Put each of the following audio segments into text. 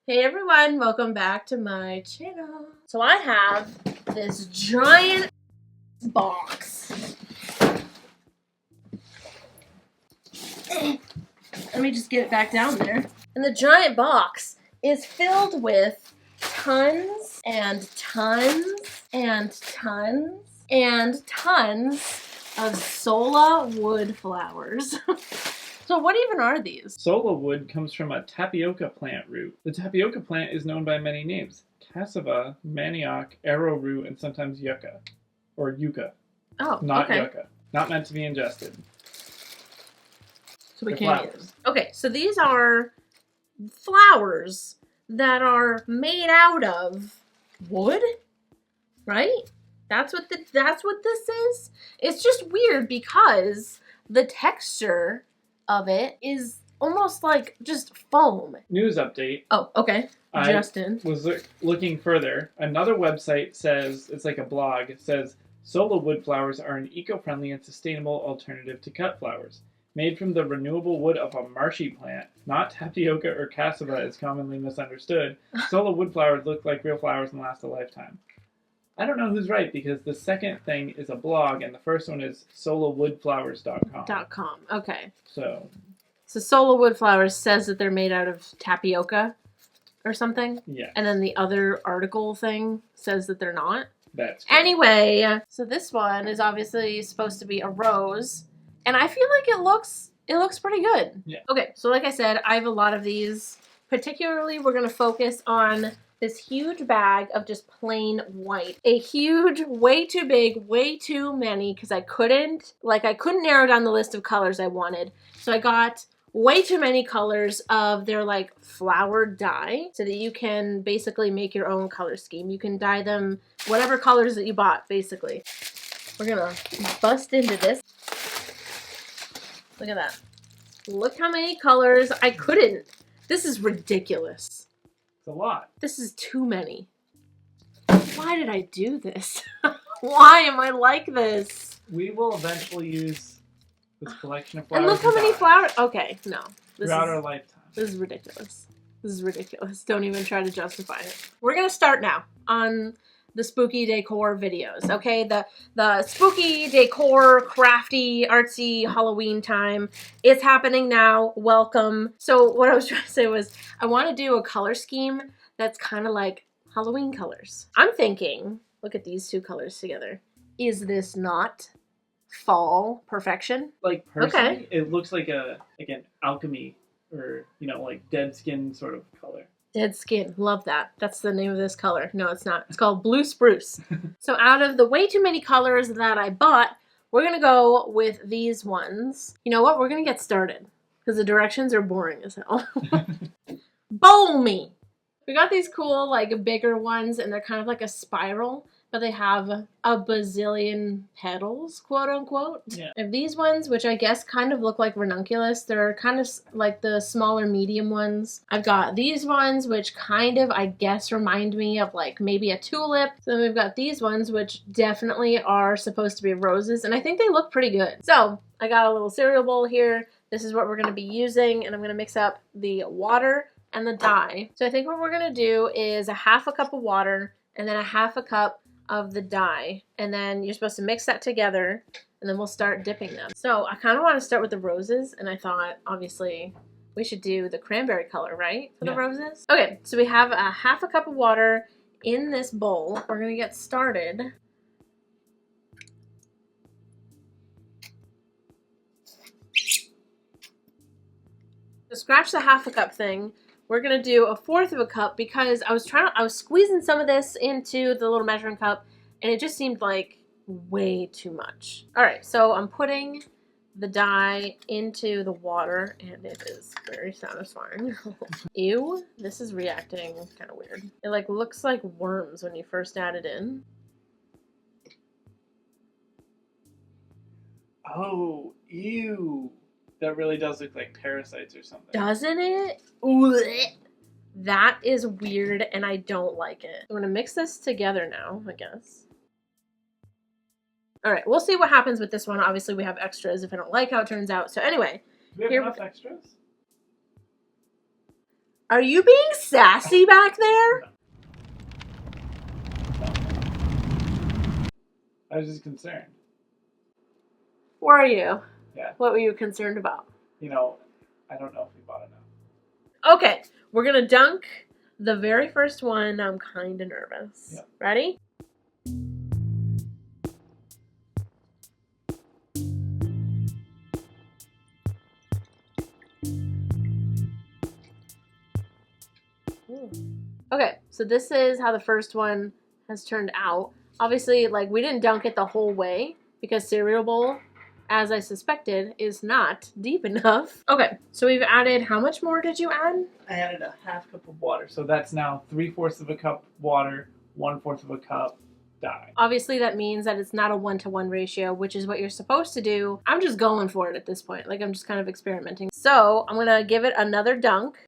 Hey everyone, welcome back to my channel. So I have this giant box. Let me just get it back down there. And the giant box is filled with tons and tons and tons and tons of Sola Wood Flowers. So what even are these? Sola wood comes from a tapioca plant root. The tapioca plant is known by many names: cassava, manioc, arrowroot, and sometimes yucca. Or yucca. Oh, Not okay. yucca. Not meant to be ingested. So we can't eat them. Okay, so these are flowers that are made out of wood, right? That's what this is. It's just weird because the texture of it is almost like just foam. News update. Oh, okay. Justin was looking further. Another website says, it's like a blog, it says Sola wood flowers are an eco-friendly and sustainable alternative to cut flowers. Made from the renewable wood of a marshy plant, not tapioca or cassava as commonly misunderstood, Sola wood flowers look like real flowers and last a lifetime. I don't know who's right because the second thing is a blog and the first one is solawoodflowers.com. Okay. So Sola Wood Flowers says that they're made out of tapioca or something. Yeah. And then the other article thing says that they're not. That's correct. Anyway, so this one is obviously supposed to be a rose. And I feel like it looks pretty good. Yeah. Okay, so like I said, I have a lot of these. Particularly, we're going to focus on this huge bag of just plain white. A huge, way too big, way too many, because I couldn't narrow down the list of colors I wanted. So I got way too many colors of their like flower dye so that you can basically make your own color scheme. You can dye them whatever colors that you bought, basically. We're gonna bust into this. Look at that. Look how many colors. I couldn't. This is ridiculous. It's a lot. This is too many. Why did I do this? Why am I like this? We will eventually use this collection of flowers. And look how many flowers. Okay, no. Throughout our lifetime. This is ridiculous. This is ridiculous. Don't even try to justify it. We're going to start now on the spooky decor videos, okay? The spooky decor, crafty, artsy Halloween time is happening now. Welcome. So what I was trying to say was I want to do a color scheme that's kind of like Halloween colors. I'm thinking, look at these two colors together. Is this not fall perfection? Like personally, It looks like an alchemy or, like dead skin sort of color. Dead skin. Love that. That's the name of this color. No, it's not. It's called blue spruce. So out of the way too many colors that I bought, we're going to go with these ones. You know what? We're going to get started because the directions are boring as hell. Bowl me. We got these cool, like, bigger ones, and they're kind of like a spiral, but they have a bazillion petals, quote unquote. Yeah. And these ones, which I guess kind of look like ranunculus, they're kind of like the smaller medium ones. I've got these ones, which kind of, I guess, remind me of like maybe a tulip. Then we've got these ones, which definitely are supposed to be roses, and I think they look pretty good. So I got a little cereal bowl here. This is what we're going to be using, and I'm going to mix up the water and the dye. So I think what we're going to do is a half a cup of water and then a half a cup of the dye, and then you're supposed to mix that together, and then we'll start dipping them. So I kind of want to start with the roses, and I thought obviously we should do the cranberry color, right, for the roses? Okay, so we have a half a cup of water in this bowl. We're gonna get started. So scratch the half a cup thing. We're gonna do a fourth of a cup because I was squeezing some of this into the little measuring cup and it just seemed like way too much. All right, so I'm putting the dye into the water and it is very satisfying. Ew, this is reacting kind of weird. It like looks like worms when you first add it in. Oh, ew. That really does look like parasites or something. Doesn't it? Blech. That is weird and I don't like it. I'm gonna mix this together now, I guess. All right, we'll see what happens with this one. Obviously, we have extras if I don't like how it turns out. So anyway. Do we have enough extras? Are you being sassy back there? No. I was just concerned. Were you? Yeah. What were you concerned about? You know, I don't know if we bought enough. Okay, we're gonna dunk the very first one. I'm kind of nervous. Yep. Ready? Okay, so this is how the first one has turned out. Obviously, like, we didn't dunk it the whole way because cereal bowl, as I suspected, is not deep enough. Okay, so we've added, how much more did you add? I added a half cup of water, so that's now 3/4 of a cup water, 1/4 of a cup dye. Obviously, that means that it's not a 1-to-1 ratio, which is what you're supposed to do. I'm just going for it at this point. Like, I'm just kind of experimenting. So I'm gonna give it another dunk.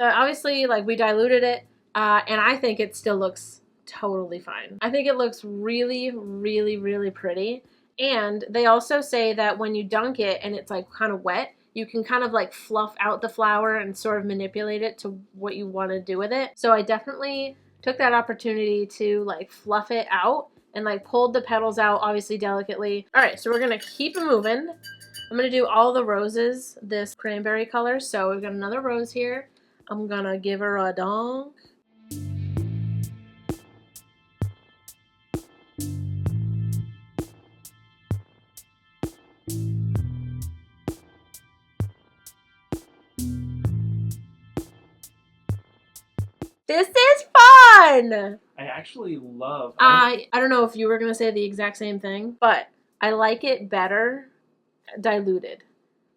So obviously, like, we diluted it, and I think it still looks totally fine. I think it looks really, really, really pretty. And they also say that when you dunk it and it's like kind of wet, you can kind of like fluff out the flower and sort of manipulate it to what you want to do with it. So I definitely took that opportunity to like fluff it out and like pulled the petals out, obviously delicately. All right, so we're gonna keep moving. I'm gonna do all the roses this cranberry color. So we've got another rose here. I'm gonna give her a dunk. This is fun! I actually love... I don't know if you were gonna say the exact same thing, but I like it better diluted.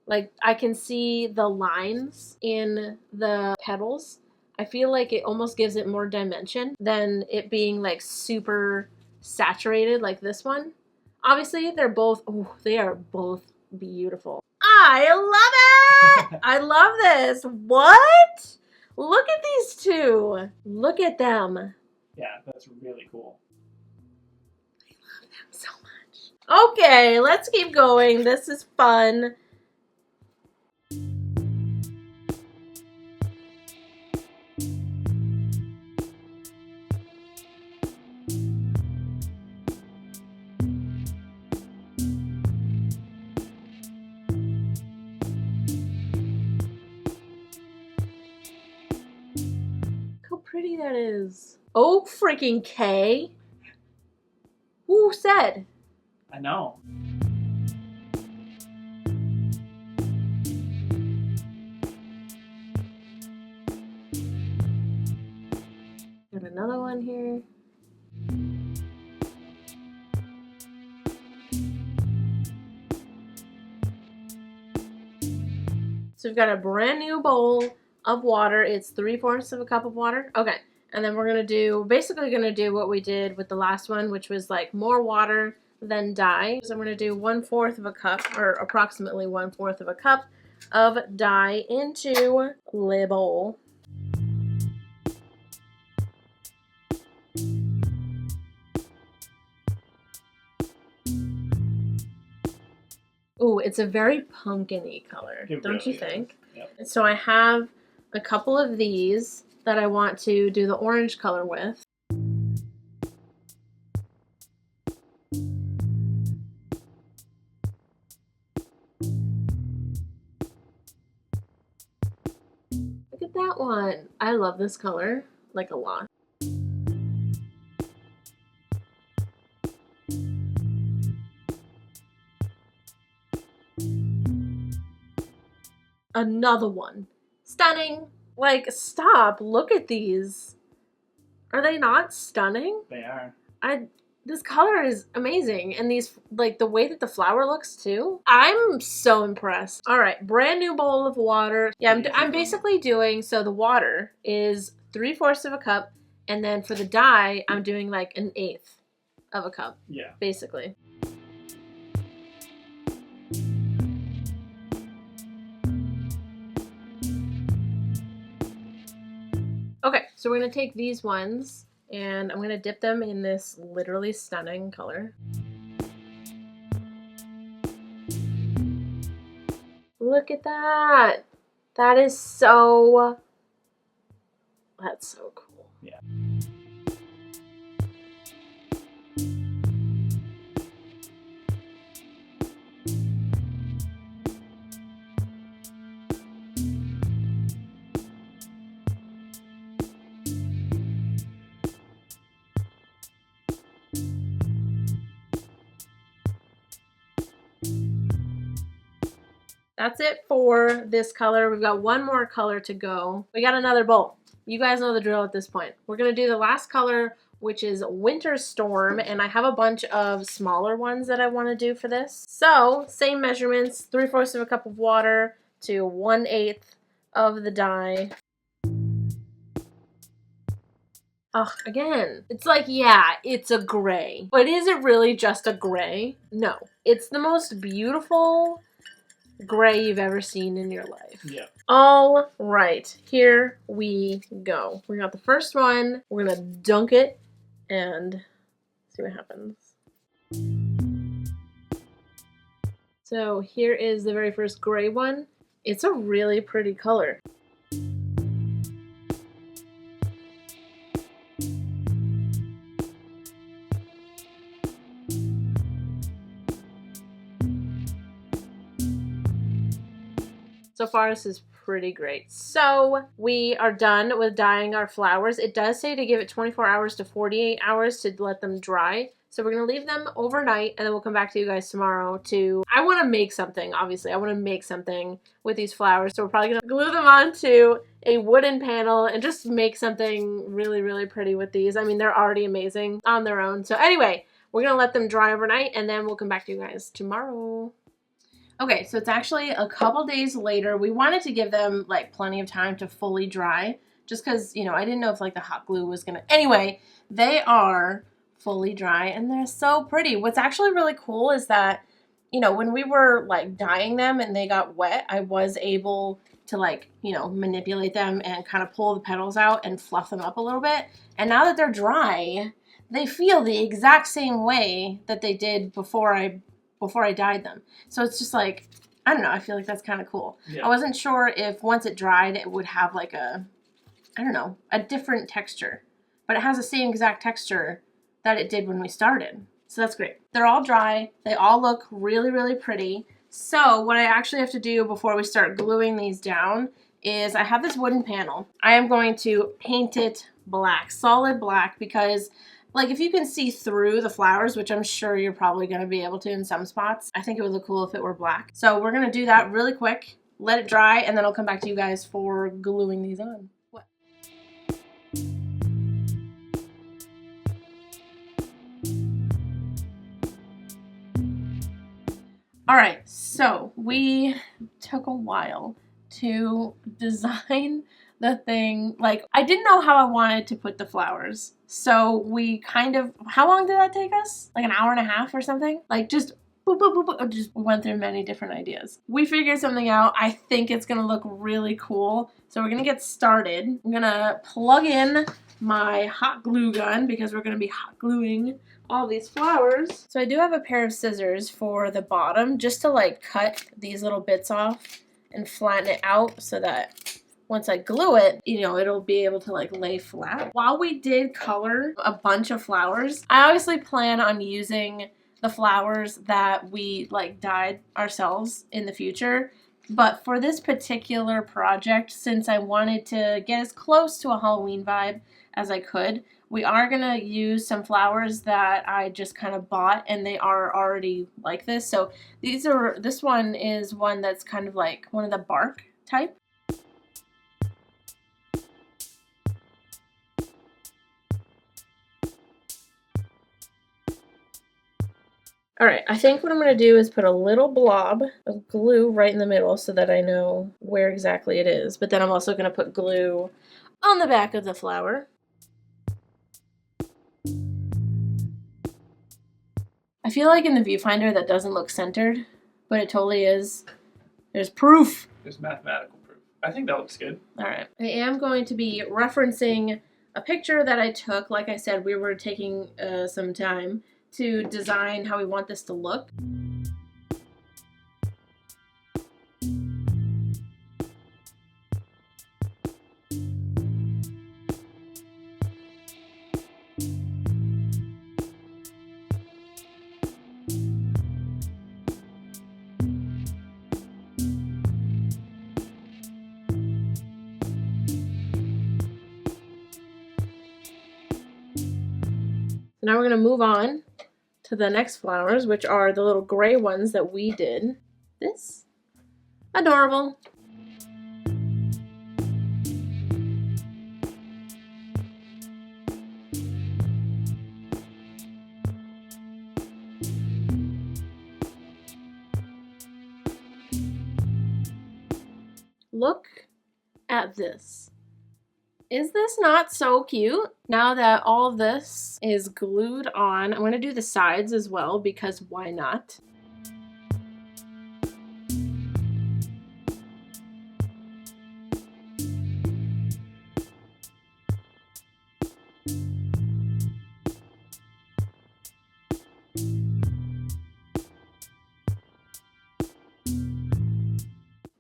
Like, I can see the lines in the petals. I feel like it almost gives it more dimension than it being like super saturated like this one. Obviously, they're both, oh, they are both beautiful. I love it! I love this. What? Look at these two. Look at them. Yeah, that's really cool. I love them so much. Okay, let's keep going. This is fun. Pretty that is. Oh, freaking K. Who said? I know. Got another one here. So we've got a brand new bowl of water. It's 3/4 of a cup of water. Okay. And then we're going to do, basically going to do what we did with the last one, which was like more water than dye. So I'm going to do 1/4 of a cup, or approximately 1/4 of a cup of dye into the bowl. Ooh, it's a very pumpkin-y color, don't you think? Yep. So I have a couple of these that I want to do the orange color with. Look at that one. I love this color, like, a lot. Another one. Stunning. Like, stop. Look at these. Are they not stunning? They are. This color is amazing. And these, like, the way that the flower looks, too. I'm so impressed. All right. Brand new bowl of water. Yeah, I'm basically doing, so the water is 3/4 of a cup. And then for the dye, I'm doing, like, 1/8 of a cup. Yeah. Basically. Okay, so we're going to take these ones and I'm going to dip them in this literally stunning color. Look at that. That is so, that's so cool. Yeah. That's it for this color. We've got one more color to go. We got another bowl. You guys know the drill at this point. We're gonna do the last color, which is Winter Storm, and I have a bunch of smaller ones that I wanna do for this. So, same measurements, 3/4 of a cup of water to 1/8 of the dye. Ugh, again, it's like, yeah, it's a gray. But is it really just a gray? No. It's the most beautiful gray you've ever seen in your life. Yeah. All right, here we go. We got the first one. We're gonna dunk it and see what happens. So here is the very first gray one. It's a really pretty color. So far, this is pretty great. So we are done with dyeing our flowers. It does say to give it 24 hours to 48 hours to let them dry. So we're going to leave them overnight, and then we'll come back to you guys tomorrow to, I want to make something, obviously. I want to make something with these flowers. So we're probably going to glue them onto a wooden panel and just make something really, really pretty with these. I mean, they're already amazing on their own. So anyway, we're going to let them dry overnight, and then we'll come back to you guys tomorrow. Okay, so it's actually a couple days later. We wanted to give them like plenty of time to fully dry just because, you know, I didn't know if like the hot glue was gonna, anyway, they are fully dry and they're so pretty. What's actually really cool is that, you know, when we were like dyeing them and they got wet, I was able to like, you know, manipulate them and kind of pull the petals out and fluff them up a little bit. And now that they're dry, they feel the exact same way that they did before I dyed them. So it's just like, I don't know, I feel like that's kind of cool. Yeah. I wasn't sure if once it dried it would have like a, I don't know, a different texture. But it has the same exact texture that it did when we started. So that's great. They're all dry. They all look really, really pretty. So what I actually have to do before we start gluing these down is I have this wooden panel. I am going to paint it black, solid black, because like if you can see through the flowers, which I'm sure you're probably going to be able to in some spots, I think it would look cool if it were black. So we're going to do that really quick, let it dry, and then I'll come back to you guys for gluing these on. What? All right, so we took a while to design the thing. Like, I didn't know how I wanted to put the flowers. So we kind of, how long did that take us? Like an hour and a half or something? Like just boop, boop, boop, boop, just went through many different ideas. We figured something out. I think it's gonna look really cool. So we're gonna get started. I'm gonna plug in my hot glue gun because we're gonna be hot gluing all these flowers. So I do have a pair of scissors for the bottom just to like cut these little bits off and flatten it out so that once I glue it, you know, it'll be able to like lay flat. While we did color a bunch of flowers, I obviously plan on using the flowers that we like dyed ourselves in the future. But for this particular project, since I wanted to get as close to a Halloween vibe as I could, we are gonna use some flowers that I just kind of bought and they are already like this. So this one is one that's kind of like one of the bark type. All right, I think what I'm going to do is put a little blob of glue right in the middle so that I know where exactly it is. But then I'm also going to put glue on the back of the flower. I feel like in the viewfinder that doesn't look centered, but it totally is. There's proof. There's mathematical proof. I think that looks good. All right. I am going to be referencing a picture that I took. Like I said, we were taking some time to design how we want this to look. So now we're going to move on to the next flowers, which are the little gray ones that we did. This, adorable. Look at this. Is this not so cute? Now that all of this is glued on, I'm going to do the sides as well because why not?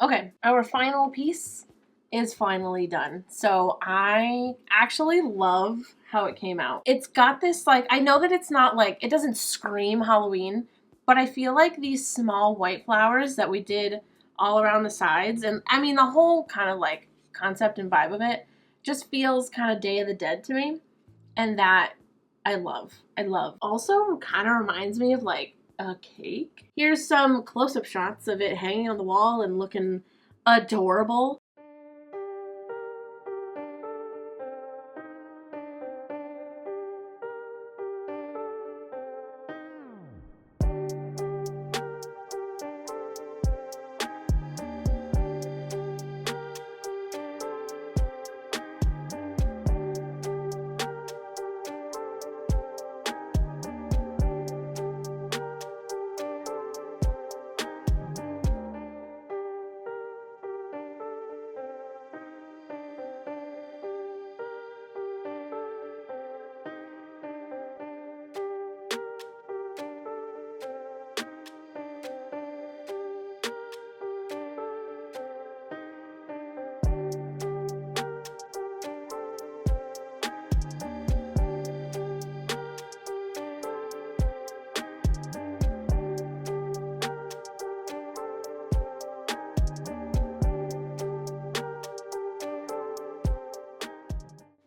Okay, our final piece is finally done. So I actually love how it came out. It's got this, like, I know that it's not like, it doesn't scream Halloween, but I feel like these small white flowers that we did all around the sides, and I mean the whole kind of like concept and vibe of it just feels kind of Day of the Dead to me. And that I love. I love. Also kind of reminds me of like a cake. Here's some close-up shots of it hanging on the wall and looking adorable.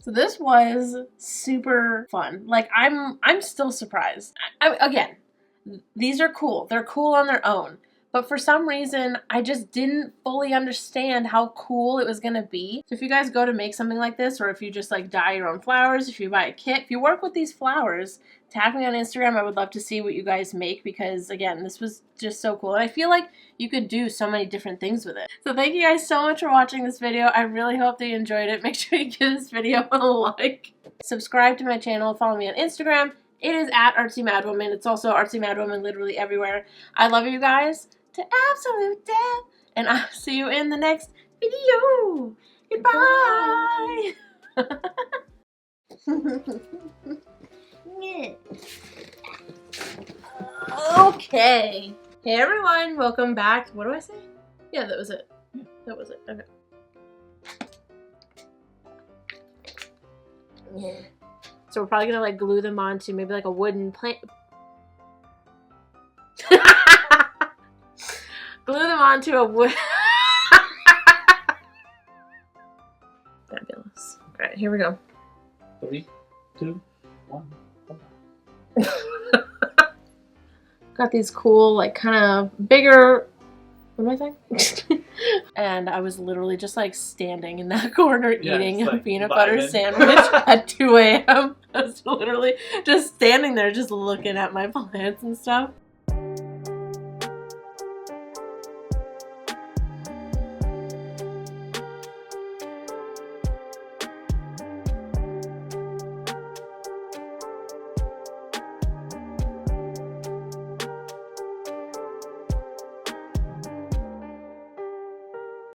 So this was super fun. Like I'm still surprised. Again, these are cool. They're cool on their own. But for some reason, I just didn't fully understand how cool it was going to be. So if you guys go to make something like this, or if you just like dye your own flowers, if you buy a kit, if you work with these flowers, tag me on Instagram. I would love to see what you guys make because, again, this was just so cool. And I feel like you could do so many different things with it. So thank you guys so much for watching this video. I really hope that you enjoyed it. Make sure you give this video a like. Subscribe to my channel. Follow me on Instagram. It is at Artsymadwoman. It's also Artsymadwoman literally everywhere. I love you guys to absolute death. And I'll see you in the next video. Goodbye. Okay. Hey everyone, welcome back. What do I say? Yeah, that was it. That was it. Okay. Yeah. So we're probably gonna like glue them onto maybe like a wooden plank. Glue them onto a wood. Fabulous. All right, here we go. 3, 2, 1. Got these cool, like, kind of bigger. What am I saying? And I was literally just like standing in that corner eating a like peanut butter sandwich at 2 a.m. I was literally just standing there, just looking at my plants and stuff.